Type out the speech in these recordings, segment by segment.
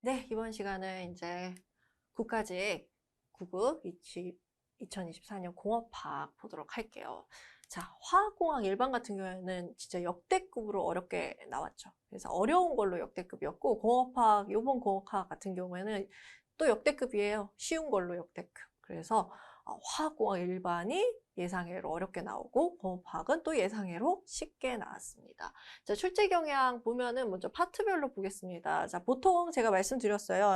네, 이번 시간은 이제 국가직 9급 2024년 공업학 보도록 할게요. 자, 화학공학 일반 같은 경우에는 진짜 역대급으로 어렵게 나왔죠. 그래서 어려운 걸로 역대급이었고, 공업학, 요번 공업학 같은 경우에는 또 역대급이에요. 쉬운 걸로 역대급. 그래서 화학공학 일반이 예상외로 어렵게 나오고, 공업학은 또 예상외로 쉽게 나왔습니다. 자, 출제 경향 보면은 먼저 파트별로 보겠습니다. 자, 보통 제가 말씀드렸어요.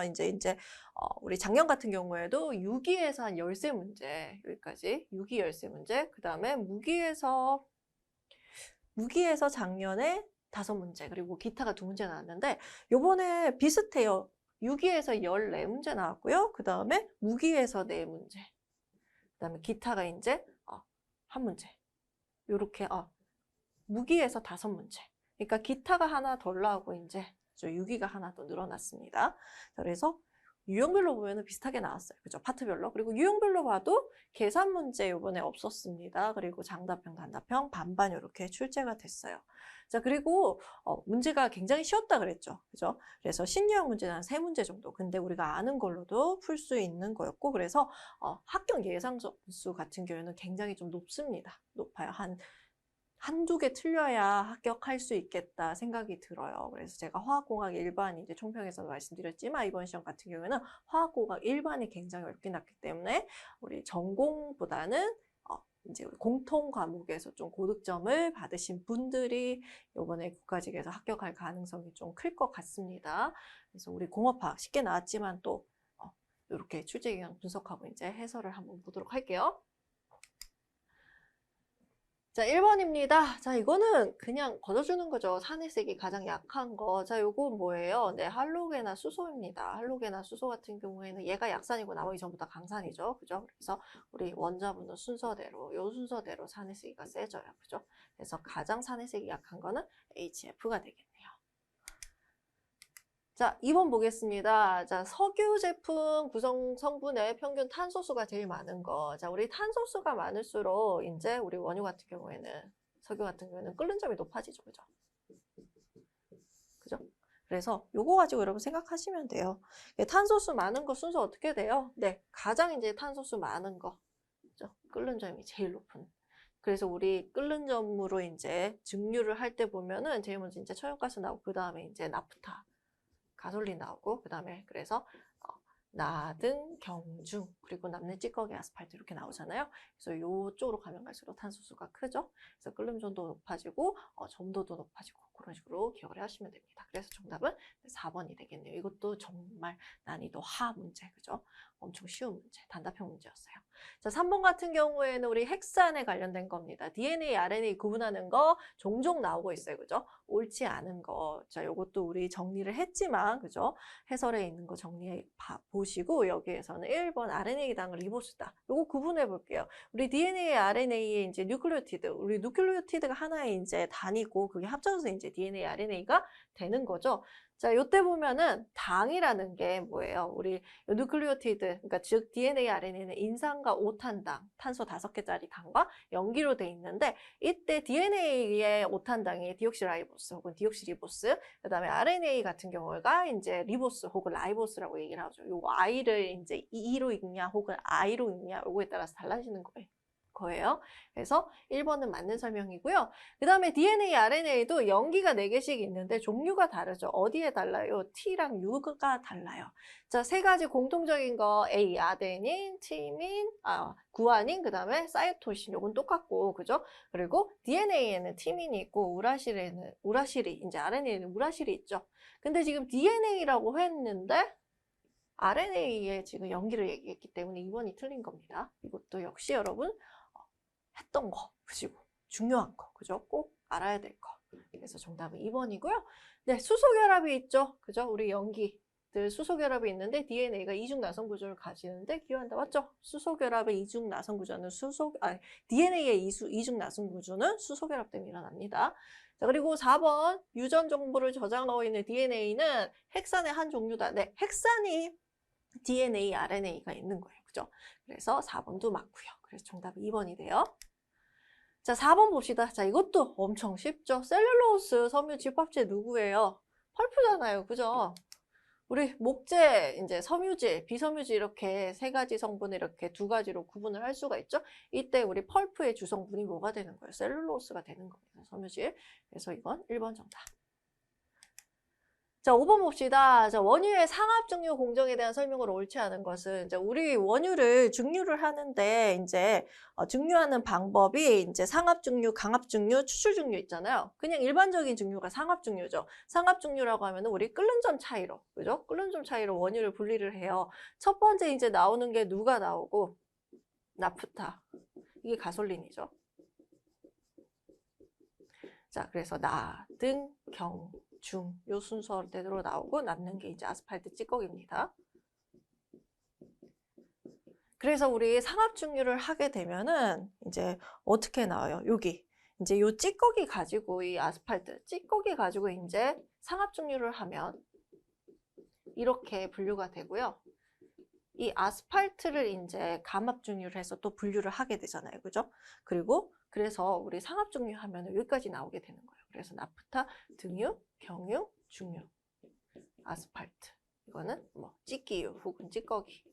우리 작년 같은 경우에도 유기에서 한 13문제, 여기까지. 유기 13문제. 그 다음에 무기에서 작년에 5문제, 그리고 기타가 2문제 나왔는데, 요번에 비슷해요. 유기에서 14문제 나왔고요. 그 다음에 무기에서 4문제. 그 다음에 기타가 이제 1문제. 요렇게, 무기에서 5문제. 그러니까 기타가 하나 덜 나오고 이제 유기가 하나 더 늘어났습니다. 그래서 유형별로 보면 비슷하게 나왔어요. 그죠? 파트별로. 그리고 유형별로 봐도 계산 문제 이번에 없었습니다. 그리고 장답형, 단답형, 반반 이렇게 출제가 됐어요. 자, 그리고 문제가 굉장히 쉬웠다 그랬죠. 그죠? 그래서 신유형 문제는 한 3문제 정도. 근데 우리가 아는 걸로도 풀 수 있는 거였고, 그래서 합격 예상 점수 같은 경우에는 굉장히 좀 높습니다. 높아요. 한두 개 틀려야 합격할 수 있겠다 생각이 들어요. 그래서 제가 화학공학 일반 이제 총평에서 말씀드렸지만 이번 시험 같은 경우에는 화학공학 일반이 굉장히 어렵게 났기 때문에 우리 전공보다는 이제 공통 과목에서 좀 고득점을 받으신 분들이 이번에 국가직에서 합격할 가능성이 좀 클 것 같습니다. 그래서 우리 공업학 쉽게 나왔지만 또 이렇게 출제 경향 분석하고 이제 해설을 한번 보도록 할게요. 자, 1번입니다. 자, 이거는 그냥 걷어주는 거죠. 산해색이 가장 약한 거. 자, 요거 뭐예요? 네, 할로게나 수소입니다. 할로게나 수소 같은 경우에는 얘가 약산이고 나머지 전부 다 강산이죠. 그죠? 그래서 우리 원자분은 순서대로, 요 순서대로 산해색이가 세져요. 그죠? 그래서 가장 산해색이 약한 거는 HF가 되겠네요. 자, 2번 보겠습니다. 자, 석유 제품 구성 성분의 평균 탄소수가 제일 많은 거. 자, 우리 탄소수가 많을수록 이제 우리 원유 같은 경우에는, 석유 같은 경우에는 끓는 점이 높아지죠. 그죠? 그죠? 그래서 요거 가지고 여러분 생각하시면 돼요. 탄소수 많은 거 순서 어떻게 돼요? 네, 가장 이제 탄소수 많은 거. 그죠? 끓는 점이 제일 높은. 그래서 우리 끓는 점으로 이제 증류를 할 때 보면은 제일 먼저 이제 천연가스 나오고 그 다음에 이제 나프타. 가솔린 나오고 그다음에 그래서 나등, 경중, 그리고 남는 찌꺼기, 아스팔트 이렇게 나오잖아요. 그래서 이쪽으로 가면 갈수록 탄소수가 크죠. 그래서 끓는점도 높아지고 점도도 높아지고 그런 식으로 기억을 하시면 됩니다. 그래서 정답은 4번이 되겠네요. 이것도 정말 난이도 하 문제, 그죠? 엄청 쉬운 문제, 단답형 문제였어요. 자, 3번 같은 경우에는 우리 핵산에 관련된 겁니다. DNA, RNA 구분하는 거 종종 나오고 있어요, 그죠? 옳지 않은 거. 자, 요것도 우리 정리를 했지만, 그죠? 해설에 있는 거 정리해 보시고, 여기에서는 1번 RNA당 리보스다. 요거 구분해 볼게요. 우리 DNA, RNA의 이제 뉴클리오티드, 우리 뉴클리오티드가 하나의 이제 단위고, 그게 합쳐져서 이제 DNA, RNA가 되는 거죠. 자, 요때 보면은 당이라는 게 뭐예요? 우리 뉴클리오티드, 그러니까 즉 DNA, RNA는 인산과 5탄당, 탄소 5개짜리 당과 염기로 돼 있는데 이때 DNA의 5탄당이 디옥시라이보스 혹은 디옥시리보스, 그다음에 RNA 같은 경우가 이제 리보스 혹은 라이보스라고 얘기를 하죠. 요거 I를 이제 E로 읽냐 혹은 I로 읽냐 요거에 따라서 달라지는 거예요. 그래서 1번은 맞는 설명이고요. 그 다음에 DNA, RNA도 염기가 4개씩 있는데 종류가 다르죠. 어디에 달라요? T랑 U가 달라요. 자, 3가지 공통적인 거 A, 아데닌, 티민, 구아닌, 그 다음에 사이토신 요건 똑같고, 그죠? 그리고 DNA에는 티민이 있고 우라실이, 이제 RNA에는 우라실이 있죠. 근데 지금 DNA라고 했는데 RNA에 지금 염기를 얘기했기 때문에 2번이 틀린 겁니다. 이것도 역시 여러분 했던 거, 그리고 중요한 거, 그죠? 꼭 알아야 될 거. 그래서 정답은 2번이고요. 네, 수소결합이 있죠. 그죠? 우리 염기들 수소결합이 있는데 DNA가 이중 나선 구조를 가지는데 기여한다. 맞죠? 수소결합의 이중 나선 구조는 DNA의 이중 나선 구조는 수소결합 때문에 일어납니다. 자, 그리고 4번 유전 정보를 저장하고 있는 DNA는 핵산의 한 종류다. 네, 핵산이 DNA, RNA가 있는 거예요. 그죠? 그래서 4번도 맞고요. 그래서 정답이 2번이 돼요. 자, 4번 봅시다. 자, 이것도 엄청 쉽죠? 셀룰로스 섬유 집합체 누구예요? 펄프잖아요. 그죠? 우리 목재, 이제 섬유질, 비섬유질 이렇게 세 가지 성분을 이렇게 두 가지로 구분을 할 수가 있죠. 이때 우리 펄프의 주성분이 뭐가 되는 거예요? 셀룰로스가 되는 겁니다. 섬유질. 그래서 이건 1번 정답. 자, 5번 봅시다. 자, 원유의 상합증류 공정에 대한 설명으로 옳지 않은 것은, 이제 우리 원유를 증류를 하는데, 이제, 증류하는 방법이, 이제 상합증류, 강합증류, 추출증류 있잖아요. 그냥 일반적인 증류가 상합증류죠. 상합증류라고 하면은 우리 끓는 점 차이로, 그죠? 끓는 점 차이로 원유를 분리를 해요. 첫 번째 이제 나오는 게 누가 나오고, 나프타. 이게 가솔린이죠. 자, 그래서 나, 등, 경, 중, 요 순서대로 나오고 남는 게 이제 아스팔트 찌꺼기입니다. 그래서 우리 상합증류를 하게 되면은 이제 어떻게 나와요? 여기 이제 요 찌꺼기 가지고 이 아스팔트 찌꺼기 가지고 이제 상합증류를 하면 이렇게 분류가 되고요. 이 아스팔트를 이제 감합증류를 해서 또 분류를 하게 되잖아요. 그죠? 그리고 그래서 우리 상합증류 하면 여기까지 나오게 되는 거예요. 그래서 나프타, 등유, 경유, 중유, 아스팔트. 이거는 뭐 찌끼유 혹은 찌꺼기.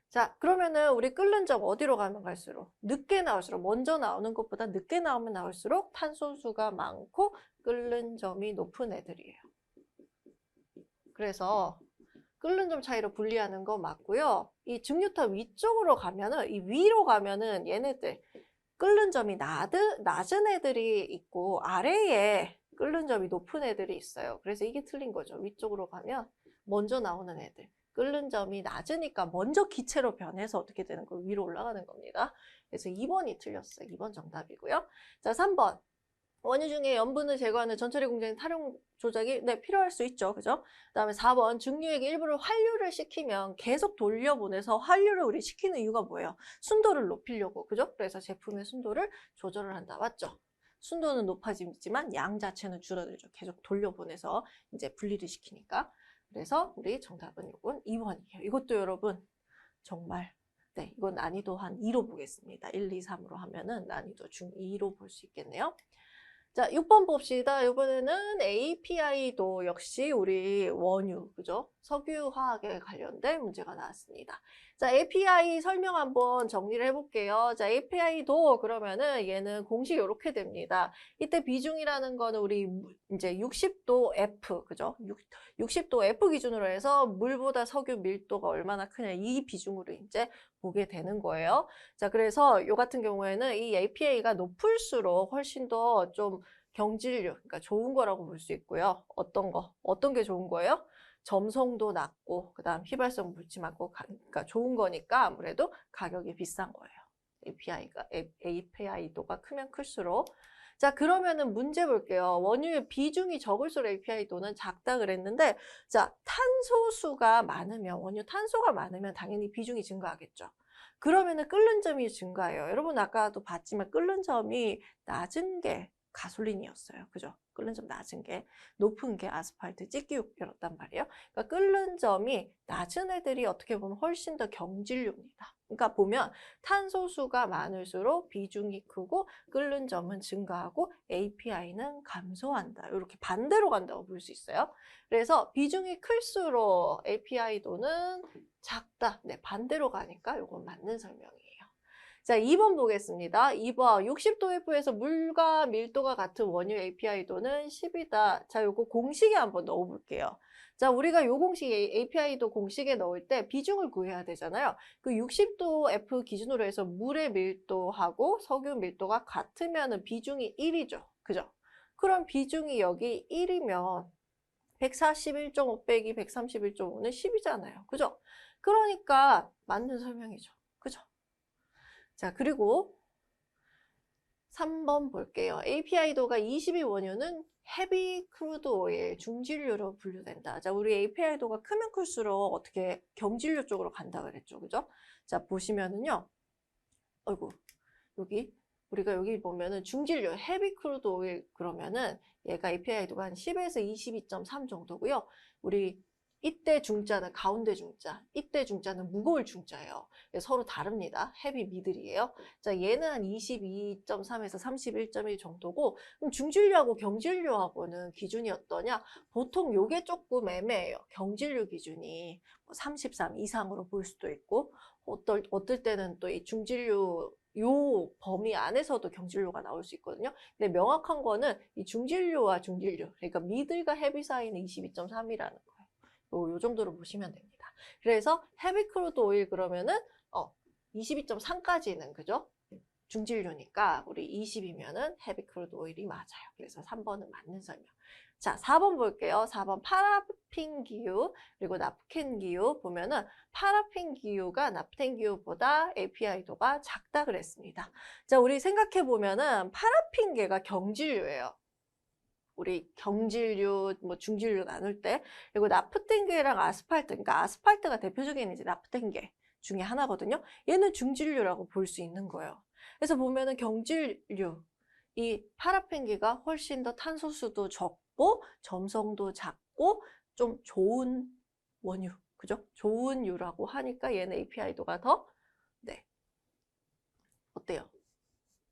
자, 그러면은 우리 끓는 점 어디로 가면 갈수록 늦게 나올수록 먼저 나오는 것보다 늦게 나오면 나올수록 탄소수가 많고 끓는 점이 높은 애들이에요. 그래서 끓는 점 차이로 분리하는 거 맞고요. 이 증류탑 위쪽으로 가면은 이 위로 가면은 얘네들 끓는 점이 낮은 애들이 있고 아래에 끓는 점이 높은 애들이 있어요. 그래서 이게 틀린 거죠. 위쪽으로 가면 먼저 나오는 애들. 끓는 점이 낮으니까 먼저 기체로 변해서 어떻게 되는 거예요? 위로 올라가는 겁니다. 그래서 2번이 틀렸어요. 2번 정답이고요. 자, 3번. 원유 중에 염분을 제거하는 전처리 공정의 탈용 조작이 필요할 수 있죠. 그죠? 그다음에 4번 증류액의 일부를 환류를 시키면 계속 돌려보내서 환류를 우리 시키는 이유가 뭐예요? 순도를 높이려고. 그죠? 그래서 제품의 순도를 조절을 한다. 맞죠? 순도는 높아지지만 양 자체는 줄어들죠. 계속 돌려보내서 이제 분리를 시키니까. 그래서 우리 정답은 이건 2번이에요. 이것도 여러분 정말 이건 난이도 한 2로 보겠습니다. 1, 2, 3으로 하면은 난이도 중2로 볼 수 있겠네요. 자, 6번 봅시다. 이번에는 API도 역시 우리 원유, 그죠? 석유화학에 관련된 문제가 나왔습니다. 자, API 설명 한번 정리를 해볼게요. 자, API도 그러면은 얘는 공식이 이렇게 됩니다. 이때 비중이라는 거는 우리 이제 60도 F, 그죠? 60도 F 기준으로 해서 물보다 석유 밀도가 얼마나 크냐 이 비중으로 이제 보게 되는 거예요. 자, 그래서 요 같은 경우에는 이 APA가 높을수록 훨씬 더 좀 경질류, 그러니까 좋은 거라고 볼 수 있고요. 어떤 게 좋은 거예요? 점성도 낮고, 그 다음 휘발성 물질 많고, 그러니까 좋은 거니까 아무래도 가격이 비싼 거예요. API도가 크면 클수록. 자, 그러면은 문제 볼게요. 원유의 비중이 적을수록 API도는 작다 그랬는데, 자, 탄소수가 많으면, 원유 탄소가 많으면 당연히 비중이 증가하겠죠. 그러면은 끓는 점이 증가해요. 여러분 아까도 봤지만 끓는 점이 낮은 게 가솔린이었어요. 그죠? 끓는 점 낮은 게, 높은 게 아스팔트, 찌끼육이었단 말이에요. 그러니까 끓는 점이 낮은 애들이 어떻게 보면 훨씬 더 경질류입니다. 그러니까 보면 탄소수가 많을수록 비중이 크고 끓는 점은 증가하고 API는 감소한다. 이렇게 반대로 간다고 볼 수 있어요. 그래서 비중이 클수록 API도는 작다. 반대로 가니까 이건 맞는 설명이에요. 자, 2번 보겠습니다. 2번 60도 F에서 물과 밀도가 같은 원유 API도는 10이다. 자, 요거 공식에 한번 넣어볼게요. 자, 우리가 요 공식 API도 공식에 넣을 때 비중을 구해야 되잖아요. 그 60도 F 기준으로 해서 물의 밀도하고 석유 밀도가 같으면 비중이 1이죠. 그죠? 그럼 비중이 여기 1이면 141.5 빼기 131.5는 10이잖아요. 그죠? 그러니까 맞는 설명이죠. 그죠? 자, 그리고 3번 볼게요. API도가 20의 원유는 헤비 크루드 오일, 중진류로 분류된다. 자, 우리 API도가 크면 클수록 어떻게 경질류 쪽으로 간다 그랬죠. 그죠? 자, 보시면은요. 아이고, 우리가 여기 보면은 중진류, 헤비 크루드 오일 그러면은 얘가 API도가 한 10에서 22.3 정도고요. 우리 이때 중자는 가운데 중자, 이때 중자는 무거울 중자예요. 서로 다릅니다. 헤비 미들이에요. 자, 얘는 한 22.3에서 31.1 정도고, 그럼 중진류하고 경진류하고는 기준이 어떠냐? 보통 요게 조금 애매해요. 경진류 기준이 33 이상으로 볼 수도 있고, 어떨 때는 또 이 중진류 요 범위 안에서도 경진류가 나올 수 있거든요. 근데 명확한 거는 이 중진류와 중진류, 그러니까 미들과 헤비 사이는 22.3이라는 거예요. 요 정도로 보시면 됩니다. 그래서 헤비 크루드 오일 그러면은 22.3까지는 그죠? 중진류니까 우리 20이면은 헤비 크루드 오일이 맞아요. 그래서 3번은 맞는 설명. 자, 4번 볼게요. 4번 파라핀 기유 그리고 납텐 기유 보면은 파라핀 기유가 납텐 기유보다 API도가 작다 그랬습니다. 자, 우리 생각해 보면은 파라핀계가 경질류예요. 우리 경질류, 뭐 중질류 나눌 때 그리고 나프텐계랑 아스팔트, 그러니까 아스팔트가 대표적인 이제 나프텐계 중에 하나거든요. 얘는 중질류라고 볼 수 있는 거예요. 그래서 보면은 경질류, 이 파라핀계가 훨씬 더 탄소수도 적고 점성도 작고 좀 좋은 원유, 그죠? 좋은 유라고 하니까 얘는 API도가 더, 네, 어때요?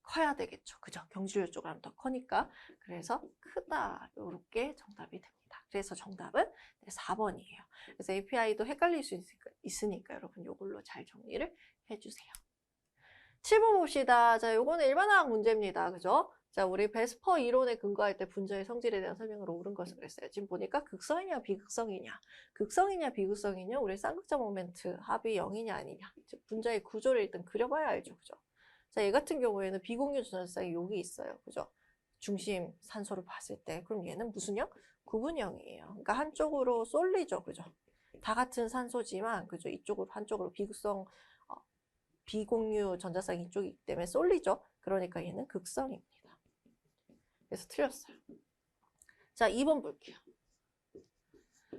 커야 되겠죠. 그죠? 경질류 쪽으로 하면 더 커니까. 그래서 크다. 이렇게 정답이 됩니다. 그래서 정답은 4번이에요. 그래서 API도 헷갈릴 수 있으니까 여러분 이걸로 잘 정리를 해주세요. 7번 봅시다. 자, 요거는 일반화학 문제입니다. 그죠? 자, 우리 베스퍼 이론에 근거할 때 분자의 성질에 대한 설명으로 옳은 것을 그랬어요. 지금 보니까 극성이냐 비극성이냐. 극성이냐 비극성이냐. 우리 쌍극자 모멘트 합이 0이냐 아니냐. 즉 분자의 구조를 일단 그려봐야 알죠. 그죠? 자, 얘 같은 경우에는 비공유 전자쌍이 여기 있어요. 그죠? 중심 산소를 봤을 때. 그럼 얘는 무슨 형? 구분형이에요. 그러니까 한쪽으로 쏠리죠. 그죠? 다 같은 산소지만, 그죠? 이쪽으로, 한쪽으로 비공유 전자쌍이 이쪽이기 때문에 쏠리죠. 그러니까 얘는 극성입니다. 그래서 틀렸어요. 자, 2번 볼게요.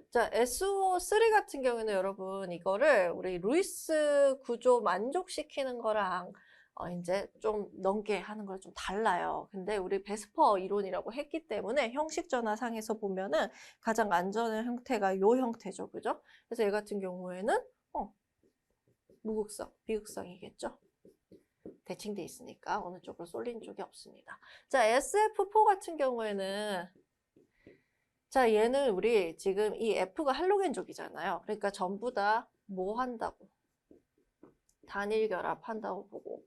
자, SO3 같은 경우에는 여러분 이거를 우리 루이스 구조 만족시키는 거랑 이제 좀 넘게 하는 걸 좀 달라요. 근데 우리 베스퍼 이론이라고 했기 때문에 형식 전화상에서 보면은 가장 안전한 형태가 요 형태죠. 그죠? 그래서 얘 같은 경우에는 무극성, 비극성이겠죠. 대칭돼 있으니까 어느 쪽으로 쏠린 쪽이 없습니다. 자, SF4 같은 경우에는 자, 얘는 우리 지금 이 F가 할로겐족이잖아요. 그러니까 전부 다 뭐 한다고? 단일 결합한다고 보고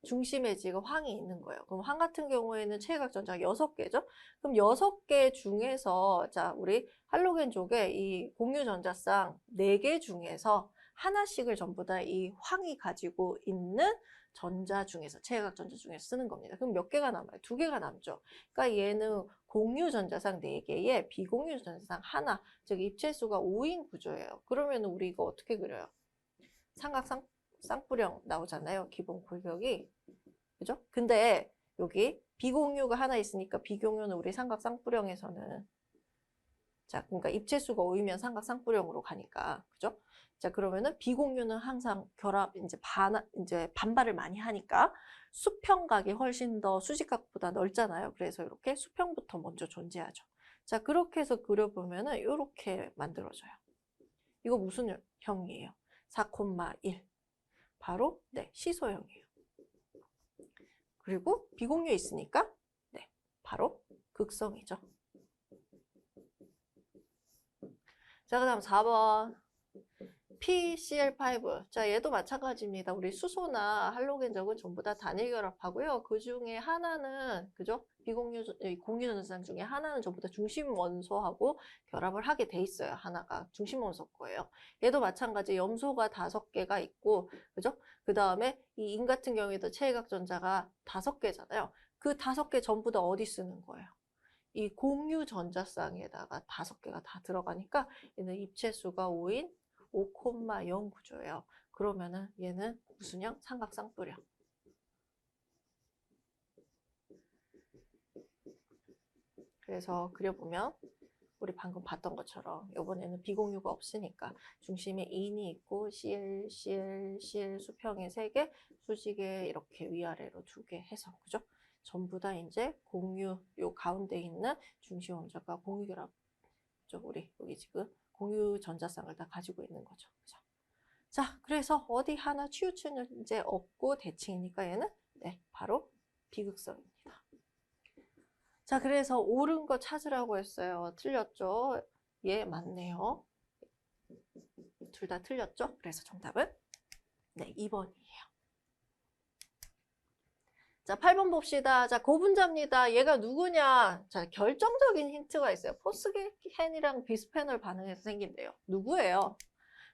중심에 지금 황이 있는 거예요. 그럼 황 같은 경우에는 체외각 전자가 6개죠? 그럼 6개 중에서 자, 우리 할로겐족의 이 공유 전자쌍 4개 중에서 하나씩을 전부 다 이 황이 가지고 있는 전자 중에서 체외각 전자 중에서 쓰는 겁니다. 그럼 몇 개가 남아요? 2개가 남죠. 그러니까 얘는 공유 전자쌍 4개에 비공유 전자쌍 하나, 즉 입체수가 5인 구조예요. 그러면 우리 이거 어떻게 그려요? 쌍쌍쌍뿌령 나오잖아요. 기본 골격이. 그죠? 근데 여기 비공유가 하나 있으니까 비공유는 우리 삼각쌍뿌령에서는 자, 그러니까 입체수가 5이면 삼각쌍뿌령으로 가니까. 그죠? 자, 그러면은 비공유는 항상 결합, 이제 반발을 많이 하니까 수평각이 훨씬 더 수직각보다 넓잖아요. 그래서 이렇게 수평부터 먼저 존재하죠. 자, 그렇게 해서 그려보면은 이렇게 만들어져요. 이거 무슨 형이에요? 4,1. 바로, 네, 시소형이에요. 그리고 비공유에 있으니까, 네, 바로 극성이죠. 자, 그 다음 4번. PCl5. 자, 얘도 마찬가지입니다. 우리 수소나 할로겐적은 전부 다 단일 결합하고요. 그 중에 하나는, 그죠? 공유 전자쌍 중에 하나는 전부 다 중심 원소하고 결합을 하게 돼 있어요. 하나가 중심 원소 거예요. 얘도 마찬가지 염소가 5개가 있고, 그죠? 그 다음에 이 인 같은 경우에도 체외각 전자가 5개잖아요. 그 5개 전부 다 어디 쓰는 거예요? 이 공유 전자쌍에다가 5개가 다 들어가니까 얘는 입체수가 5인 5,0 구조예요. 그러면은 얘는 무슨 형? 삼각쌍뿌령. 그래서 그려보면 우리 방금 봤던 것처럼 이번에는 비공유가 없으니까 중심에 인이 있고 CL, CL, CL 수평에 3개, 수직에 이렇게 위아래로 2개 해서 그죠? 전부 다 이제 공유 요 가운데 있는 중심 원자가 공유 결합. 우리 여기 지금 공유 전자쌍을 다 가지고 있는 거죠. 그죠? 자, 그래서 어디 하나 치우치는 이제 없고 대칭이니까 얘는 네, 바로 비극성입니다. 자, 그래서 옳은 거 찾으라고 했어요. 틀렸죠? 예, 맞네요. 둘 다 틀렸죠? 그래서 정답은 네, 2번이에요. 자, 8번 봅시다. 자, 고분자입니다. 얘가 누구냐? 자, 결정적인 힌트가 있어요. 포스겐이랑 비스페놀 반응에서 생긴대요. 누구예요?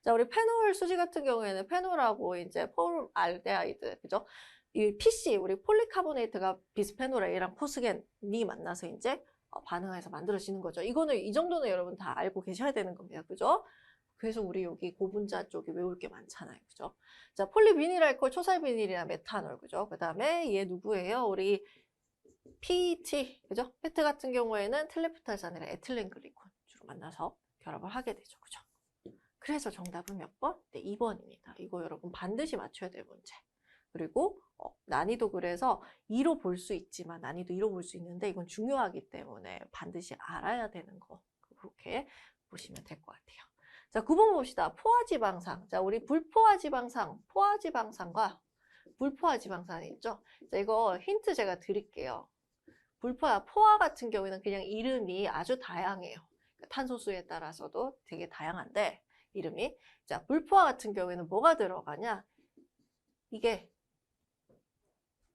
자, 우리 페놀 수지 같은 경우에는 페놀하고 이제 폼알데하이드, 그죠? 이 PC, 우리 폴리카보네이트가 비스페놀 A랑 포스겐이 만나서 이제 반응해서 만들어지는 거죠. 이거는 이 정도는 여러분 다 알고 계셔야 되는 겁니다. 그죠? 그래서 우리 여기 고분자 쪽에 외울 게 많잖아요. 그죠? 자, 폴리비닐알코올, 초살비닐이나 메탄올, 그죠? 그 다음에 얘 누구예요? 우리 PET, 그죠? 페트 같은 경우에는 텔레프탈산이랑 에틸렌글리콘 주로 만나서 결합을 하게 되죠. 그죠? 그래서 정답은 몇 번? 네, 2번입니다. 이거 여러분 반드시 맞춰야 될 문제. 그리고 난이도 그래서 2로 볼 수 있지만 난이도 2로 볼 수 있는데 이건 중요하기 때문에 반드시 알아야 되는 거. 그렇게 보시면 될 것 같아요. 자, 9번 봅시다. 포화지방산. 자, 우리 불포화지방산, 포화지방산과 불포화지방산 있죠? 자, 이거 힌트 제가 드릴게요. 포화 같은 경우에는 그냥 이름이 아주 다양해요. 탄소수에 따라서도 되게 다양한데 이름이. 자, 불포화 같은 경우에는 뭐가 들어가냐? 이게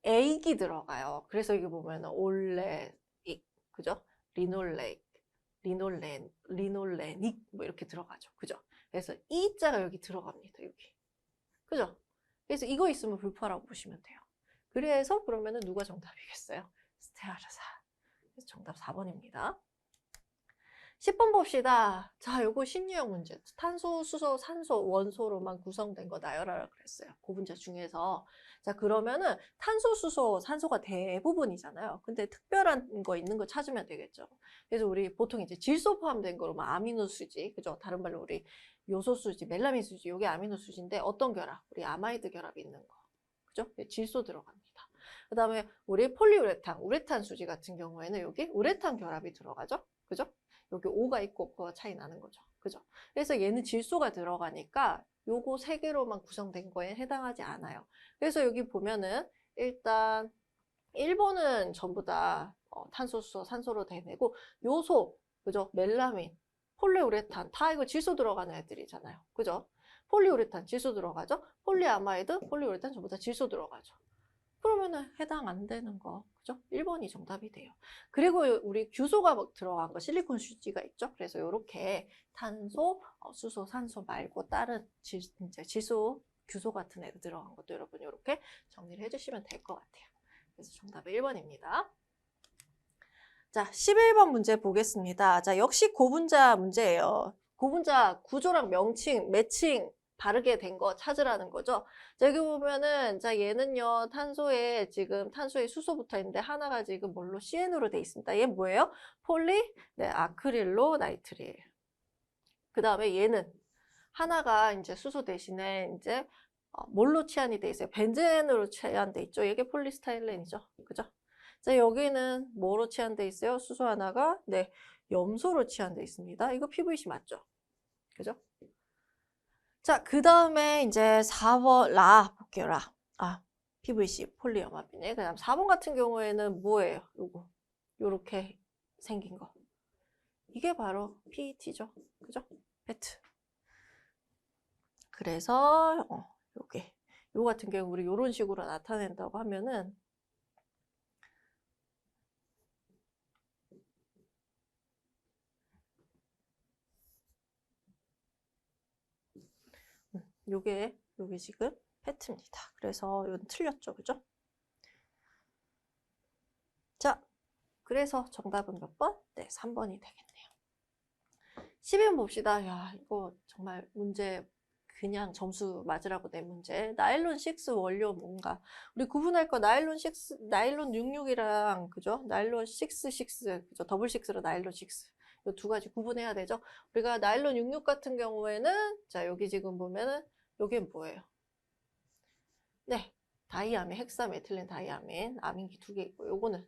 액이 들어가요. 그래서 이게 보면 올레익, 그죠? 리놀레닉 뭐 이렇게 들어가죠. 그죠? 그래서 이자가 여기 들어갑니다. 여기. 그죠? 그래서 이거 있으면 불포화라고 보시면 돼요. 그래서 그러면은 누가 정답이겠어요? 스테아르사. 그래서 정답 4번입니다. 10번 봅시다. 자, 요거 신유형 문제. 탄소, 수소, 산소, 원소로만 구성된 거 나열하라 그랬어요. 고분자 중에서. 자, 그러면은 탄소, 수소, 산소가 대부분이잖아요. 근데 특별한 거 있는 거 찾으면 되겠죠. 그래서 우리 보통 이제 질소 포함된 거로 막 아미노수지, 그죠? 다른 말로 우리 요소수지, 멜라민수지, 요게 아미노수지인데 어떤 결합? 우리 아마이드 결합이 있는 거. 그죠? 질소 들어갑니다. 그 다음에 우리 폴리우레탄, 우레탄 수지 같은 경우에는 여기 우레탄 결합이 들어가죠. 그죠? 여기 O가 있고 없고가 차이 나는 거죠. 그죠? 그래서 얘는 질소가 들어가니까 요거 세 개로만 구성된 거에 해당하지 않아요. 그래서 여기 보면은 일단 1번은 전부 다 탄소, 수소, 산소로 되내고 요소, 그죠? 멜라민, 폴리우레탄 다 이거 질소 들어가는 애들이잖아요. 그죠? 폴리우레탄 질소 들어가죠? 폴리아마이드, 폴리우레탄 전부 다 질소 들어가죠. 그러면은 해당 안 되는 거, 그죠? 1번이 정답이 돼요. 그리고 우리 규소가 들어간 거, 실리콘 수지가 있죠? 그래서 이렇게 탄소, 수소, 산소 말고 다른 이제 질소, 규소 같은 애들 들어간 것도 여러분 이렇게 정리를 해주시면 될 것 같아요. 그래서 정답은 1번입니다. 자, 11번 문제 보겠습니다. 자, 역시 고분자 문제예요. 고분자 구조랑 명칭, 매칭 바르게 된 거 찾으라는 거죠. 자, 여기 보면은, 자, 얘는요, 탄소에 지금 탄소에 수소 붙어 있는데 하나가 지금 뭘로 CN으로 돼 있습니다. 얘 뭐예요? 네, 아크릴로 나이트릴. 그 다음에 얘는 하나가 이제 수소 대신에 이제 뭘로 치환이 돼 있어요? 벤젠으로 치환돼 있죠. 이게 폴리스타일렌이죠. 그죠? 자, 여기는 뭐로 치환돼 있어요? 수소 하나가 네, 염소로 치환돼 있습니다. 이거 PVC 맞죠? 그죠? 자, 그 다음에 이제 4번 볼게요. PVC 폴리염합이네. 그 다음 4번 같은 경우에는 뭐예요? 요렇게 생긴 거. 이게 바로 PET죠. 그죠? 페트. 그래서 요 같은 경우 우리 요런 식으로 나타낸다고 하면은 요게 지금 페트입니다. 그래서 이건 틀렸죠. 그죠? 자, 그래서 정답은 몇 번? 네, 3번이 되겠네요. 12번 봅시다. 야, 이거 정말 문제 그냥 점수 맞으라고 낸 문제. 나일론 6 원료 뭔가. 우리 구분할 거 나일론 6, 나일론 66이랑 그죠? 나일론 6, 그죠? 더블 6로 나일론 6. 이 두 가지 구분해야 되죠. 우리가 나일론 66 같은 경우에는 자, 여기 지금 보면은 요게 뭐예요? 네, 다이아민, 헥사메틸렌 다이아민, 아민기 두 개 있고 요거는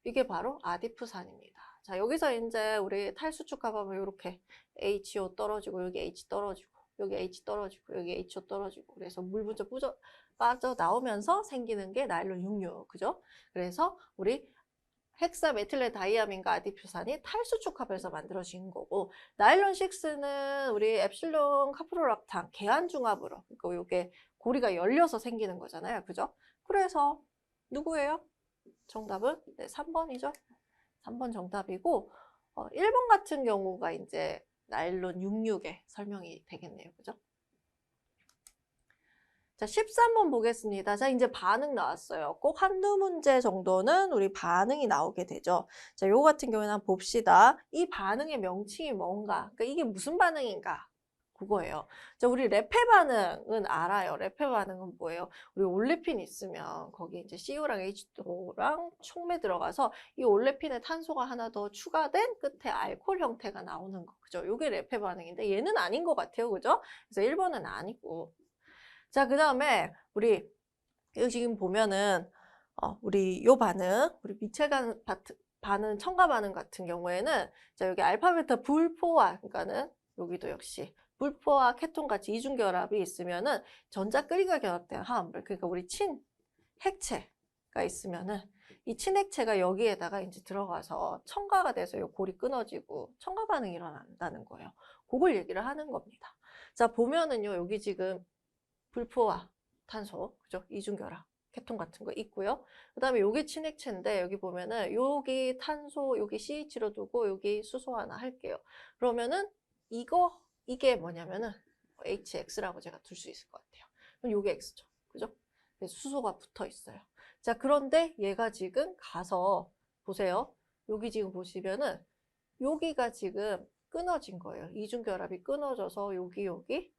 이게 바로 아디프산입니다. 자, 여기서 이제 우리 탈수축합하면 이렇게 HO 떨어지고, 여기 H 떨어지고, 여기 H 떨어지고, 여기 HO 떨어지고. 그래서 물 먼저 빠져나오면서 생기는 게 나일론 66, 그죠? 그래서 우리 헥사메틸렌 다이아민과 아디퓨산이 탈수축합에서 만들어진 거고, 나일론 6는 우리 엡실론 카프로락탄 계한중합으로, 그러니까 이게 고리가 열려서 생기는 거잖아요, 그죠? 그래서 누구예요? 정답은 네, 3번이죠. 3번 정답이고, 1번 같은 경우가 이제 나일론 66에 설명이 되겠네요, 그죠? 자, 13번 보겠습니다. 자, 이제 반응 나왔어요. 꼭 한두 문제 정도는 우리 반응이 나오게 되죠. 자, 요거 같은 경우에는 한번 봅시다. 이 반응의 명칭이 뭔가? 그러니까 이게 무슨 반응인가? 그거예요. 자, 우리 레페 반응은 알아요. 레페 반응은 뭐예요? 우리 올레핀 있으면 거기 이제 CO랑 H2랑 촉매 들어가서 이 올레핀에 탄소가 하나 더 추가된 끝에 알코올 형태가 나오는 거. 그죠? 요게 레페 반응인데 얘는 아닌 것 같아요. 그죠? 그래서 1번은 아니고. 자, 그 다음에 우리 여기 지금 보면은 우리 요 반응, 우리 미첼 반응, 첨가 반응 같은 경우에는 자, 여기 알파 베타 불포화, 그러니까는 여기도 역시 불포화 케톤 같이 이중 결합이 있으면은 전자 끓이가 결합된 화합물, 그러니까 우리 친 핵체가 있으면은 이 친핵체가 여기에다가 이제 들어가서 첨가가 돼서 요 골이 끊어지고 첨가 반응이 일어난다는 거예요. 그걸 얘기를 하는 겁니다. 자, 보면은요, 여기 지금 불포화 탄소, 그죠? 이중결합, 케톤 같은 거 있고요. 그 다음에 요게 친핵체인데, 여기 보면은, 여기 탄소, 여기 CH로 두고, 여기 수소 하나 할게요. 그러면은, 이게 뭐냐면은, HX라고 제가 둘 수 있을 것 같아요. 그럼 요게 X죠. 그죠? 그래서 수소가 붙어 있어요. 자, 그런데 얘가 지금 가서, 보세요. 여기 지금 보시면은, 여기가 지금 끊어진 거예요. 이중결합이 끊어져서 여기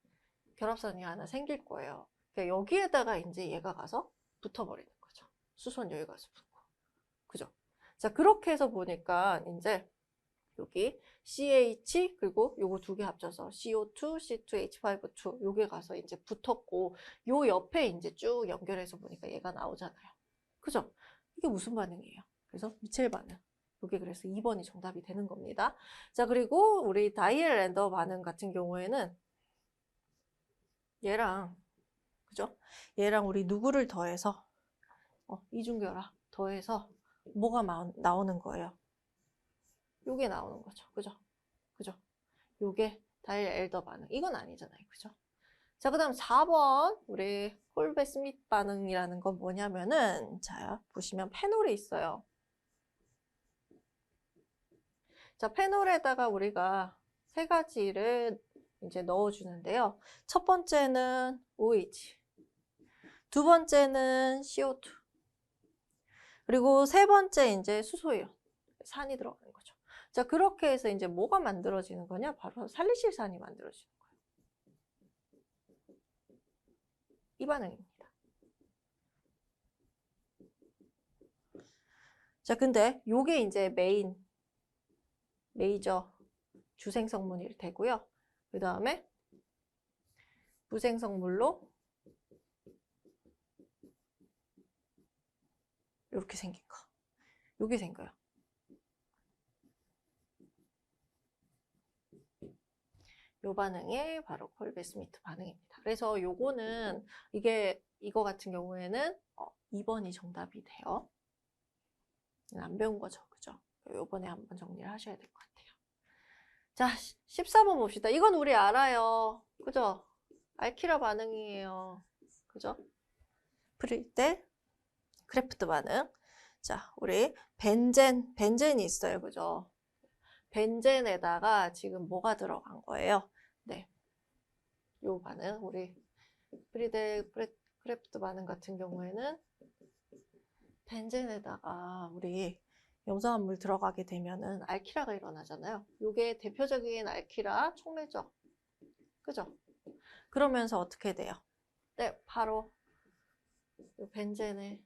결합선이 하나 생길 거예요. 그러니까 여기에다가 이제 얘가 가서 붙어버리는 거죠. 수소는 여기 가서 붙고. 그죠? 자, 그렇게 해서 보니까 이제 여기 CH 그리고 요거 두 개 합쳐서 CO2, C2H52 요게 가서 이제 붙었고 요 옆에 이제 쭉 연결해서 보니까 얘가 나오잖아요. 그죠? 이게 무슨 반응이에요? 그래서 미첼 반응. 요게 그래서 2번이 정답이 되는 겁니다. 자, 그리고 우리 다이엘 랜더 반응 같은 경우에는 얘랑 그죠? 얘랑 우리 누구를 더해서 이중결합 더해서 뭐가 나오는 거예요? 요게 나오는 거죠. 그죠? 그죠? 요게 다일 엘더 반응. 이건 아니잖아요. 그죠? 자, 그 다음 4번 우리 콜베 스미트 반응이라는 건 뭐냐면은 자, 보시면 페놀이 있어요. 자, 페놀에다가 우리가 세 가지를 이제 넣어주는데요. 첫 번째는 OH, 두 번째는 CO2, 그리고 세 번째 이제 수소예요. 산이 들어가는 거죠. 자, 그렇게 해서 이제 뭐가 만들어지는 거냐? 바로 살리실산이 만들어지는 거예요. 이 반응입니다. 자, 근데 요게 이제 메이저 주생성분이 되고요. 그 다음에 부생성물로 이렇게 생긴 거. 요게 생겨요. 요 반응이 바로 콜베 스미트 반응입니다. 그래서 요거는 이거 같은 경우에는 2번이 정답이 돼요. 안 배운 거죠. 그죠? 요번에 한번 정리를 하셔야 될 것 같아요. 자, 14번 봅시다. 이건 우리 알아요. 그죠? 알키라 반응이에요. 그죠? 프리델 크래프트 반응. 자, 우리 벤젠이 있어요. 그죠? 벤젠에다가 지금 뭐가 들어간 거예요? 네. 요 반응, 우리 프리델 크래프트 반응 같은 경우에는 벤젠에다가 우리 염소화물 들어가게 되면은 알키라가 일어나잖아요. 요게 대표적인 알키라 촉매죠. 그죠? 그러면서 어떻게 돼요? 네, 바로 요 벤젠에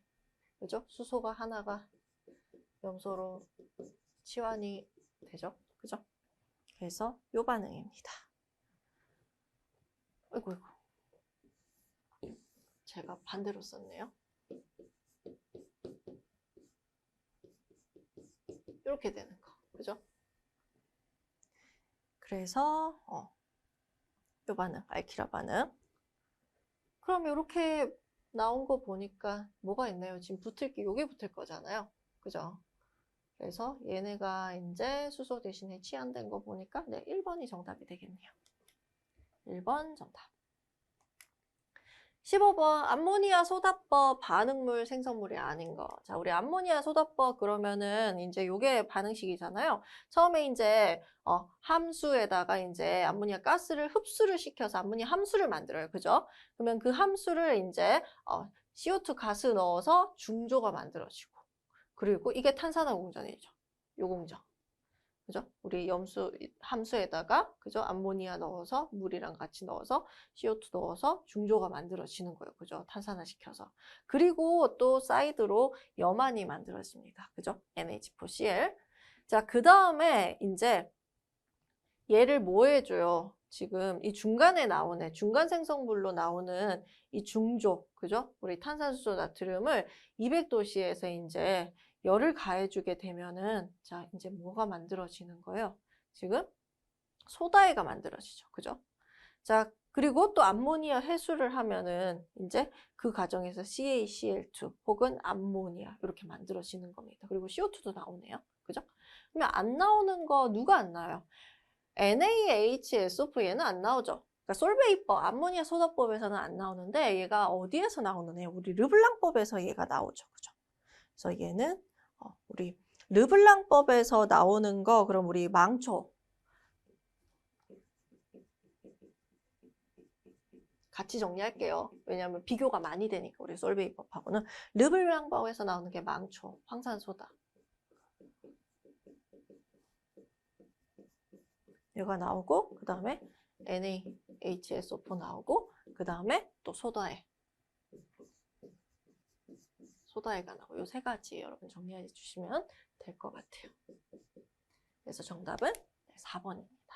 그죠? 수소가 하나가 염소로 치환이 되죠. 그죠? 그래서 요 반응입니다. 아이고. 제가 반대로 썼네요. 이렇게 되는 거. 그죠? 그래서 요 반응, 알키라 반응. 그럼 이렇게 나온 거 보니까 뭐가 있나요? 지금 붙을 게 요게 붙을 거잖아요. 그죠? 그래서 얘네가 이제 수소 대신에 치환된 거 보니까 네, 1번이 정답이 되겠네요. 1번 정답. 15번 암모니아 소다법 반응물 생성물이 아닌 거. 자, 우리 암모니아 소다법 그러면은 이제 요게 반응식이잖아요. 처음에 이제 함수에다가 이제 암모니아 가스를 흡수를 시켜서 암모니아 함수를 만들어요. 그죠? 그러면 그 함수를 이제 CO2 가스 넣어서 중조가 만들어지고, 그리고 이게 탄산화 공정이죠. 요 공정. 그죠? 우리 함수에다가 그죠? 암모니아 넣어서 물이랑 같이 넣어서 CO2 넣어서 중조가 만들어지는 거예요. 그죠? 탄산화 시켜서. 그리고 또 사이드로 염환이 만들어집니다. 그죠? NH4Cl. 자, 그 다음에 이제 얘를 뭐 해줘요? 지금 이 중간에 나오는 중간 생성물로 나오는 이 중조, 그죠? 우리 탄산수소 나트륨을 200도씨에서 이제 열을 가해주게 되면은 자 이제 뭐가 만들어지는 거예요? 지금 소다애가 만들어지죠, 그죠? 자 그리고 또 암모니아 해수를 하면은 이제 그 과정에서 CaCl2 혹은 암모니아 이렇게 만들어지는 겁니다. 그리고 CO2도 나오네요, 그죠? 그러면 안 나오는 거 누가 안 나와요? NaHSO4 얘는 안 나오죠. 그러니까 솔베이법, 암모니아 소다법에서는 안 나오는데 얘가 어디에서 나오는 애요? 우리 르블랑법에서 얘가 나오죠, 그죠? 그래서 얘는 우리 르블랑법에서 나오는 거 그럼 우리 망초 같이 정리할게요. 왜냐하면 비교가 많이 되니까 우리 솔베이법하고는 르블랑법에서 나오는 게 망초, 황산소다. 얘가 나오고 그 다음에 NaHSO4 나오고 그 다음에 또 소다애. 소다애가 나오고 이 세 가지 여러분 정리해 주시면 될 것 같아요. 그래서 정답은 4번입니다.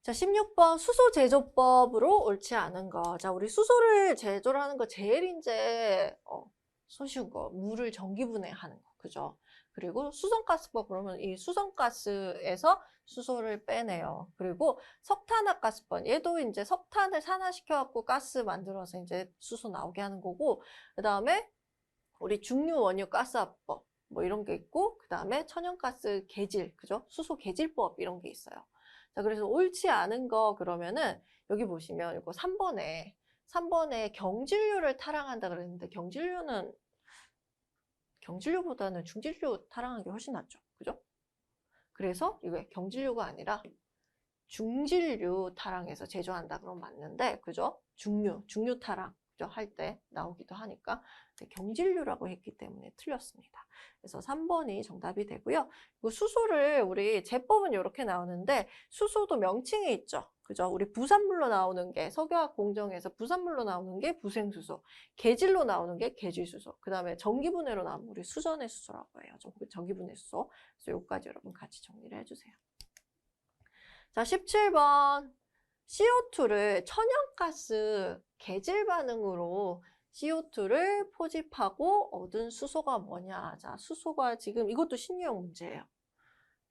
자, 16번 수소 제조법으로 옳지 않은 거. 자, 우리 수소를 제조를 하는 거 제일 이제 손쉬운 거, 물을 전기분해하는 거, 그죠? 그리고 수성가스법 그러면 이 수성가스에서 수소를 빼내요. 그리고 석탄화가스법, 얘도 이제 석탄을 산화시켜갖고 가스 만들어서 이제 수소 나오게 하는 거고, 그 다음에 우리 중류 원유 가스화법 뭐 이런 게 있고, 그 다음에 천연가스 계질, 그죠? 수소 계질법 이런 게 있어요. 자, 그래서 옳지 않은 거 그러면은 여기 보시면 이거 3번에 경질류를 타랑한다 그랬는데 경질류보다는 중질류 타랑하는 게 훨씬 낫죠. 그죠? 그래서 이게 경질류가 아니라 중질류 타랑해서 제조한다 그러면 맞는데, 그죠? 중류 타랑 할 때 나오기도 하니까 경질류라고 했기 때문에 틀렸습니다. 그래서 3번이 정답이 되고요. 수소를 우리 제법은 이렇게 나오는데 수소도 명칭이 있죠. 그죠? 우리 부산물로 나오는 게 석유화학 공정에서 부산물로 나오는 게 부생수소, 계질로 나오는 게 계질수소, 그 다음에 전기분해로 나오면 우리 수전의 수소라고 해요. 전기분해 수소. 그래서 여기까지 여러분 같이 정리를 해주세요. 자, 17번. CO2를 천연가스 계질 반응으로 CO2를 포집하고 얻은 수소가 뭐냐. 자, 수소가 지금 이것도 신유형 문제예요.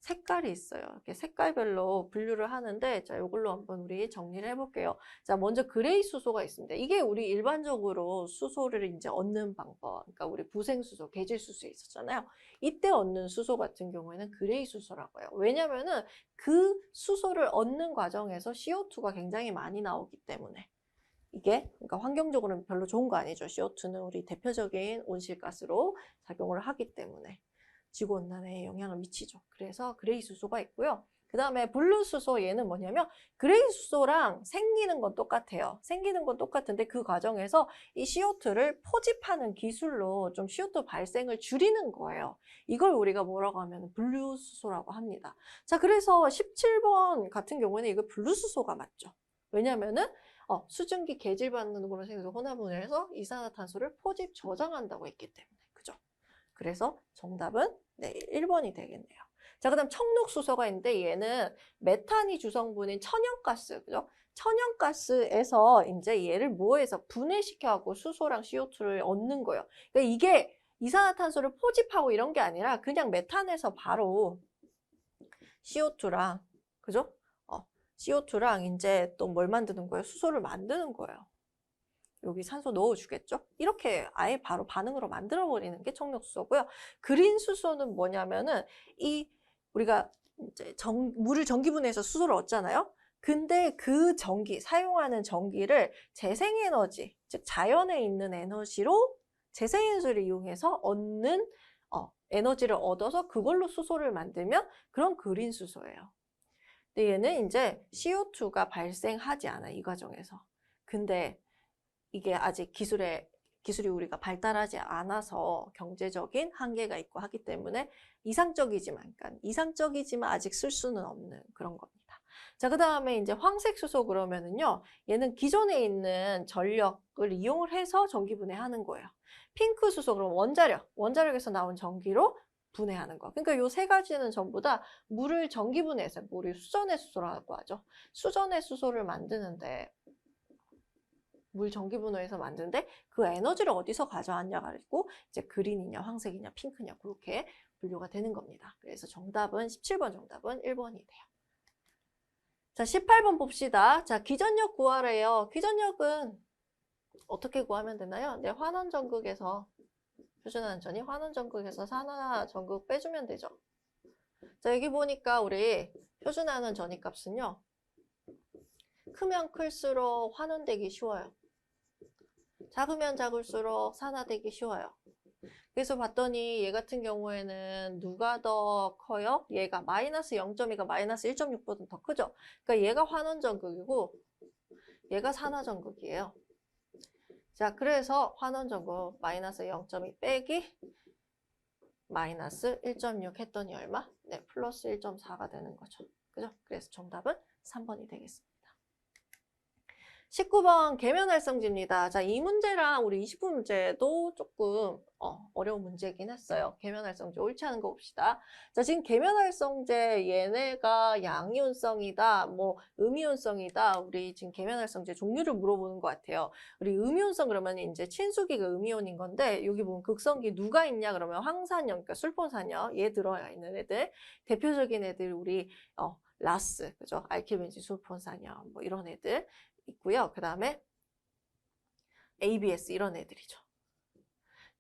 색깔이 있어요. 이렇게 색깔별로 분류를 하는데, 자, 이걸로 한번 우리 정리를 해볼게요. 자, 먼저 그레이 수소가 있습니다. 이게 우리 일반적으로 수소를 이제 얻는 방법. 그러니까 우리 부생수소, 계질수소에 있었잖아요. 이때 얻는 수소 같은 경우에는 그레이 수소라고 해요. 왜냐면은 그 수소를 얻는 과정에서 CO2가 굉장히 많이 나오기 때문에. 이게 그러니까 환경적으로는 별로 좋은 거 아니죠. CO2는 우리 대표적인 온실가스로 작용을 하기 때문에. 지구온난화에 영향을 미치죠. 그래서 그레이 수소가 있고요. 그 다음에 블루 수소, 얘는 뭐냐면 그레이 수소랑 생기는 건 똑같아요. 생기는 건 똑같은데 그 과정에서 이 CO2를 포집하는 기술로 좀 CO2 발생을 줄이는 거예요. 이걸 우리가 뭐라고 하면 블루 수소라고 합니다. 자, 그래서 17번 같은 경우에는 이거 블루 수소가 맞죠. 왜냐면은 수증기 계질 반응으로 생겨서 혼합분해를 해서 이산화탄소를 포집 저장한다고 했기 때문에. 그죠? 그래서 정답은 네, 1번이 되겠네요. 자, 그 다음 청록수소가 있는데 얘는 메탄이 주성분인 천연가스, 그죠? 천연가스에서 이제 얘를 뭐해서 분해시켜갖고 수소랑 CO2를 얻는 거예요. 그러니까 이게 이산화탄소를 포집하고 이런 게 아니라 그냥 메탄에서 바로 CO2랑, 그죠? CO2랑 이제 또 뭘 만드는 거예요? 수소를 만드는 거예요. 여기 산소 넣어주겠죠? 이렇게 아예 바로 반응으로 만들어버리는 게 청력수소고요. 그린 수소는 뭐냐면은 우리가 이제 물을 전기분해해서 수소를 얻잖아요. 근데 그 사용하는 전기를 재생에너지, 즉 자연에 있는 에너지로 재생에너지를 이용해서 얻는 에너지를 얻어서 그걸로 수소를 만들면 그런 그린 수소예요. 근데 얘는 이제 CO2가 발생하지 않아, 이 과정에서. 근데 이게 아직 기술이 우리가 발달하지 않아서 경제적인 한계가 있고 하기 때문에 이상적이지만 아직 쓸 수는 없는 그런 겁니다. 자, 그 다음에 이제 황색 수소 그러면은요, 얘는 기존에 있는 전력을 이용을 해서 전기 분해하는 거예요. 핑크 수소 그럼 원자력에서 나온 전기로 분해하는 거. 그러니까 요 세 가지는 전부 다 물을 전기 분해해서, 물이 수전의 수소라고 하죠. 수전의 수소를 만드는데, 물 전기 분해해서 만드는데 그 에너지를 어디서 가져왔냐가 있고, 이제 그린이냐 황색이냐 핑크냐 그렇게 분류가 되는 겁니다. 그래서 17번 정답은 1번이 돼요. 자, 18번 봅시다. 자, 기전력 구하래요. 기전력은 어떻게 구하면 되나요? 네, 환원전극에서 표준하는 전이 환원전극에서 산화전극 빼주면 되죠. 자, 여기 보니까 우리 표준하는 전이 값은요, 크면 클수록 환원되기 쉬워요. 작으면 작을수록 산화되기 쉬워요. 그래서 봤더니 얘 같은 경우에는 누가 더 커요? 얘가 마이너스 0.2가 마이너스 1.6보다 더 크죠? 그러니까 얘가 환원전극이고 얘가 산화전극이에요. 자, 그래서 환원전극 마이너스 0.2 빼기 마이너스 1.6 했더니 얼마? 네, 플러스 1.4가 되는 거죠. 그죠? 그래서 정답은 3번이 되겠습니다. 19번 계면활성지입니다. 자, 이 문제랑 우리 20분 문제도 조금 어려운 문제긴 했어요. 계면활성제 옳지 않은 거 봅시다. 자, 지금 계면활성제 얘네가 양이온성이다, 뭐 음이온성이다. 우리 지금 계면활성제 종류를 물어보는 것 같아요. 우리 음이온성 그러면 이제 친수기가 음이온인 건데 여기 보면 극성기 누가 있냐 그러면 황산염, 그러니까 술폰산염 얘 들어가 있는 애들. 대표적인 애들 우리 라스, 그죠? 알킬벤진 술폰산염 뭐 이런 애들 있고요. 그 다음에 ABS 이런 애들이죠.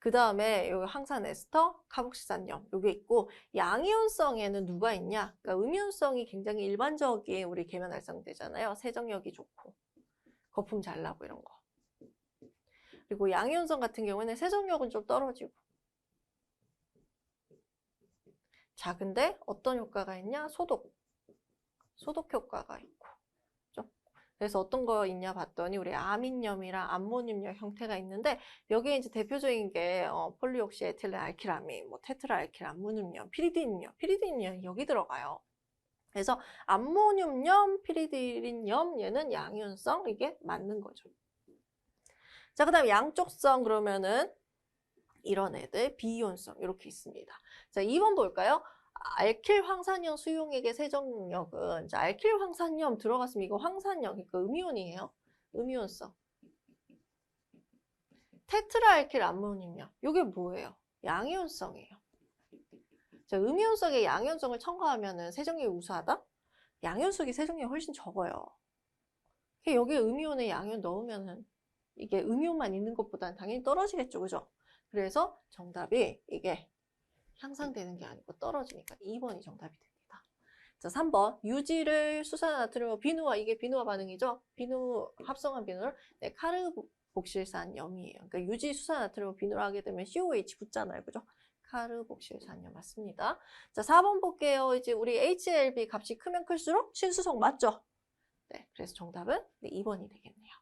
그 다음에 여기 항산에스터, 카복시산염 요게 있고, 양이온성에는 누가 있냐? 그러니까 음이온성이 굉장히 일반적인 우리 계면활성제잖아요. 세정력이 좋고 거품 잘 나고 이런 거. 그리고 양이온성 같은 경우에는 세정력은 좀 떨어지고 작은데 어떤 효과가 있냐? 소독 효과가 있고. 그래서 어떤 거 있냐 봤더니 우리 아민염이랑 암모늄염 형태가 있는데 여기에 이제 대표적인 게 폴리옥시에틸렌 알키라민, 뭐 테트라 알킬 암모늄염, 피리딘염 여기 들어가요. 그래서 암모늄염, 피리딘염 얘는 양이온성 이게 맞는 거죠. 자, 그다음 양쪽성 그러면은 이런 애들 비이온성 이렇게 있습니다. 자, 2번 볼까요? 알킬 황산염 수용액의 세정력은 자, 알킬 황산염 들어갔으면 이거 황산염 그러니까 음이온이에요. 음이온성. 테트라 알킬 암모늄염 이게 뭐예요? 양이온성이에요. 자, 음이온성에 양이온성을 첨가하면은 세정력이 우수하다? 양이온성이 세정력이 훨씬 적어요. 여기 음이온에 양이온 넣으면은 이게 음이온만 있는 것보다는 당연히 떨어지겠죠, 그죠? 그래서 정답이 이게 향상되는 게 아니고 떨어지니까 2번이 정답이 됩니다. 자, 3번 유지를 수산나트륨 비누화 이게 비누화 반응이죠. 합성한 비누를 네, 카르복실산염이에요. 그러니까 유지 수산나트륨 비누를 하게 되면 COH 붙잖아요, 그죠? 카르복실산염 맞습니다. 자, 4번 볼게요. 이제 우리 HLB 값이 크면 클수록 친수성 맞죠? 네, 그래서 정답은 네, 2번이 되겠네요.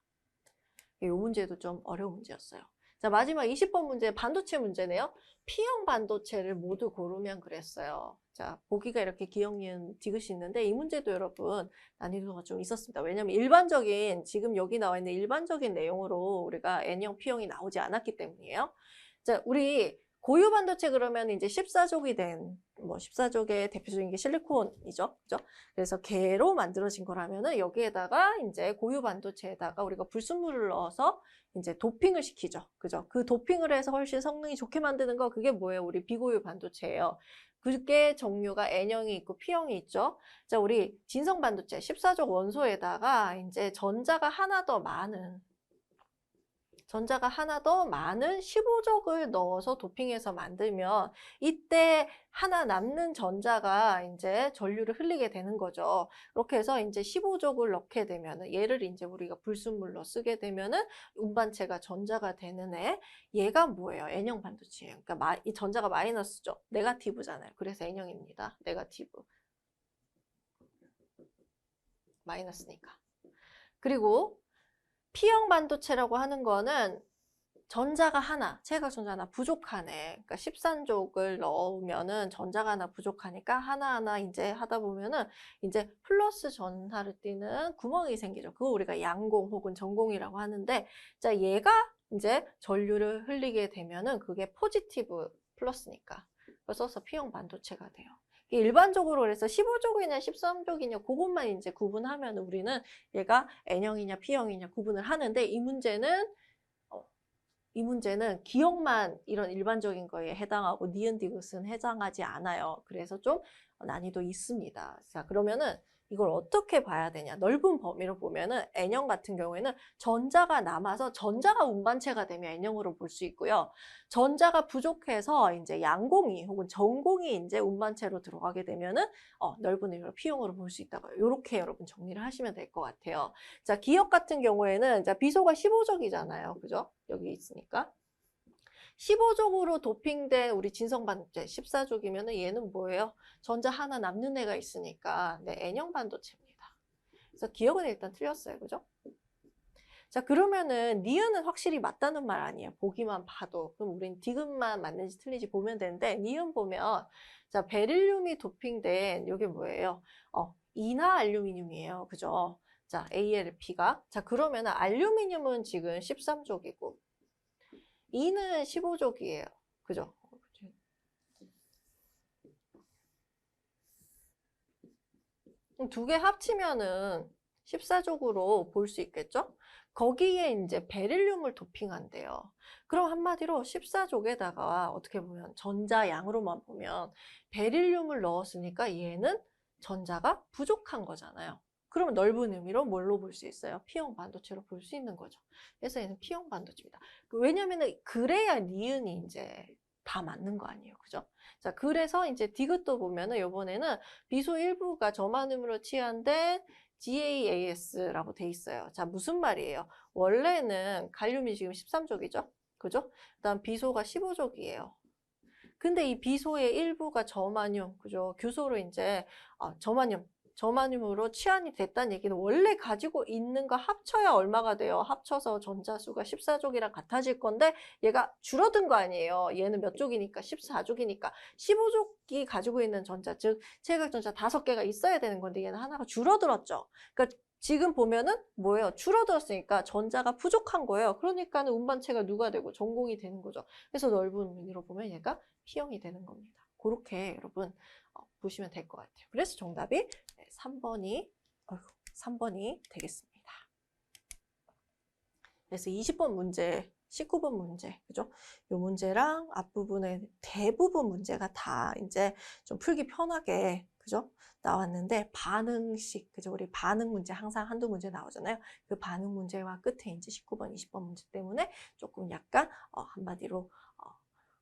이 문제도 좀 어려운 문제였어요. 자, 마지막 20번 문제 반도체 문제네요. P형 반도체를 모두 고르면 그랬어요. 자, 보기가 이렇게 기억, 니은, 디귿이 있는데 이 문제도 여러분 난이도가 좀 있었습니다. 왜냐면 일반적인 지금 여기 나와 있는 일반적인 내용으로 우리가 N형, P형이 나오지 않았기 때문이에요. 자, 우리 고유 반도체 그러면 이제 14족이 된, 뭐 14족의 대표적인 게 실리콘이죠. 그죠? 그래서 걔로 만들어진 거라면은 여기에다가 이제 고유 반도체에다가 우리가 불순물을 넣어서 이제 도핑을 시키죠. 그죠? 그 도핑을 해서 훨씬 성능이 좋게 만드는 거, 그게 뭐예요? 우리 비고유 반도체예요. 그게 종류가 N형이 있고 P형이 있죠. 자, 우리 진성 반도체 14족 원소에다가 이제 전자가 하나 더 많은 15족을 넣어서 도핑해서 만들면 이때 하나 남는 전자가 이제 전류를 흘리게 되는 거죠. 그렇게 해서 이제 15족을 넣게 되면은 얘를 이제 우리가 불순물로 쓰게 되면은 운반체가 전자가 되는 애. 얘가 뭐예요? N형 반도체예요. 그러니까 이 전자가 마이너스죠. 네거티브잖아요. 그래서 N형입니다. 네거티브. 마이너스니까. 그리고 P형 반도체라고 하는 거는 전자가 하나, 체각 전자 하나 부족하네. 그러니까 13족을 넣으면은 전자가 하나 부족하니까 하나하나 이제 하다 보면은 이제 플러스 전하를 띠는 구멍이 생기죠. 그거 우리가 양공 혹은 전공이라고 하는데, 자, 얘가 이제 전류를 흘리게 되면은 그게 포지티브 플러스니까. 써서 P형 반도체가 돼요. 일반적으로 그래서 15족이냐 13족이냐 그것만 이제 구분하면 우리는 얘가 N형이냐 P형이냐 구분을 하는데 이 문제는 기억만 이런 일반적인 거에 해당하고 니은 디귿은 해당하지 않아요. 그래서 좀 난이도 있습니다. 자, 그러면은 이걸 어떻게 봐야 되냐? 넓은 범위로 보면은 N형 같은 경우에는 전자가 남아서 전자가 운반체가 되면 N형으로 볼 수 있고요. 전자가 부족해서 이제 양공이 혹은 전공이 이제 운반체로 들어가게 되면은 넓은 의미로 P형으로 볼 수 있다고. 이렇게 여러분 정리를 하시면 될 것 같아요. 자, 기억 같은 경우에는 자, 비소가 15족이잖아요. 그죠? 여기 있으니까. 15족으로 도핑된 우리 진성 반도체 14족이면 얘는 뭐예요? 전자 하나 남는 애가 있으니까 네, N형 반도체입니다. 그래서 기억은 일단 틀렸어요. 그죠? 자, 그러면은 니은은 확실히 맞다는 말 아니에요. 보기만 봐도. 그럼 우린 디귿만 맞는지 틀린지 보면 되는데 니은 보면 자, 베릴륨이 도핑된 이게 뭐예요? 이나 알루미늄이에요. 그죠? 자, ALP가. 자, 그러면은 알루미늄은 지금 13족이고 이는 15족이에요. 그죠? 두 개 합치면은 14족으로 볼 수 있겠죠? 거기에 이제 베릴륨을 도핑한대요. 그럼 한마디로 14족에다가 어떻게 보면 전자양으로만 보면 베릴륨을 넣었으니까 얘는 전자가 부족한 거잖아요. 그러면 넓은 의미로 뭘로 볼 수 있어요? P형 반도체로 볼 수 있는 거죠. 그래서 얘는 P형 반도체입니다. 왜냐면은 그래야 니은이 이제 다 맞는 거 아니에요. 그죠? 자, 그래서 이제 디귿도 보면은 요번에는 비소 일부가 저만음으로 취한된 GAAS라고 돼 있어요. 자, 무슨 말이에요? 원래는 갈륨이 지금 13족이죠? 그죠? 그다음 비소가 15족이에요. 근데 이 비소의 일부가 저마늄, 그죠? 규소로 이제 저마늄으로 치환이 됐다는 얘기는 원래 가지고 있는 거 합쳐야 얼마가 돼요? 합쳐서 전자수가 14족이랑 같아질 건데 얘가 줄어든 거 아니에요. 얘는 몇 족이니까 14족이니까 15족이 가지고 있는 전자, 즉 체각전자 5개가 있어야 되는 건데 얘는 하나가 줄어들었죠. 그러니까 지금 보면은 뭐예요? 줄어들었으니까 전자가 부족한 거예요. 그러니까는 운반체가 누가 되고 전공이 되는 거죠. 그래서 넓은 의미로 보면 얘가 P형이 되는 겁니다. 그렇게 여러분 보시면 될 것 같아요. 그래서 정답이 3번이 되겠습니다. 그래서 20번 문제, 19번 문제, 그죠? 이 문제랑 앞부분의 대부분 문제가 다 이제 좀 풀기 편하게, 그죠? 나왔는데 반응식, 그죠? 우리 반응 문제 항상 한두 문제 나오잖아요. 그 반응 문제와 끝에 이제 19번, 20번 문제 때문에 조금 약간 한마디로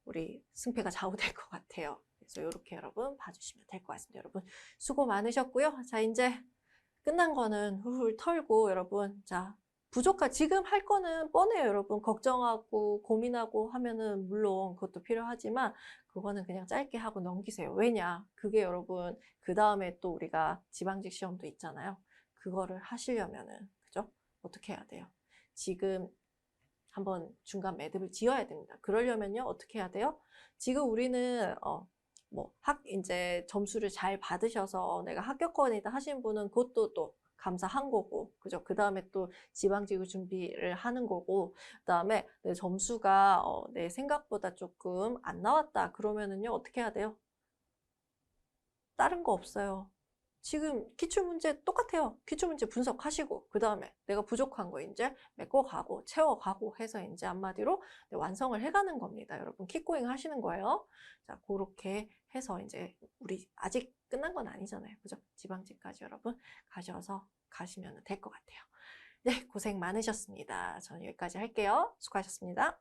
우리 승패가 좌우될 것 같아요. 그래서 이렇게 여러분 봐주시면 될 것 같습니다. 여러분 수고 많으셨고요. 자, 이제 끝난 거는 훌훌 털고 여러분 자 지금 할 거는 뻔해요. 여러분 걱정하고 고민하고 하면은 물론 그것도 필요하지만 그거는 그냥 짧게 하고 넘기세요. 왜냐? 그게 여러분 그 다음에 또 우리가 지방직 시험도 있잖아요. 그거를 하시려면은 그죠? 어떻게 해야 돼요? 지금 한번 중간 매듭을 지어야 됩니다. 그러려면요 어떻게 해야 돼요? 지금 우리는 이제 점수를 잘 받으셔서 내가 합격권이다 하신 분은 그것도 또 감사한 거고, 그죠? 그 다음에 또 지방지구 준비를 하는 거고, 그 다음에 내 점수가 내 생각보다 조금 안 나왔다. 그러면은요, 어떻게 해야 돼요? 다른 거 없어요. 지금 기출문제 똑같아요. 기출문제 분석하시고, 그 다음에 내가 부족한 거 이제 메꿔가고, 채워가고 해서 이제 한마디로 완성을 해가는 겁니다. 여러분, 킥고잉 하시는 거예요. 자, 그렇게 해서 이제 우리 아직 끝난 건 아니잖아요. 그죠? 지방직까지 여러분 가셔서 가시면 될 것 같아요. 네, 고생 많으셨습니다. 저는 여기까지 할게요. 수고하셨습니다.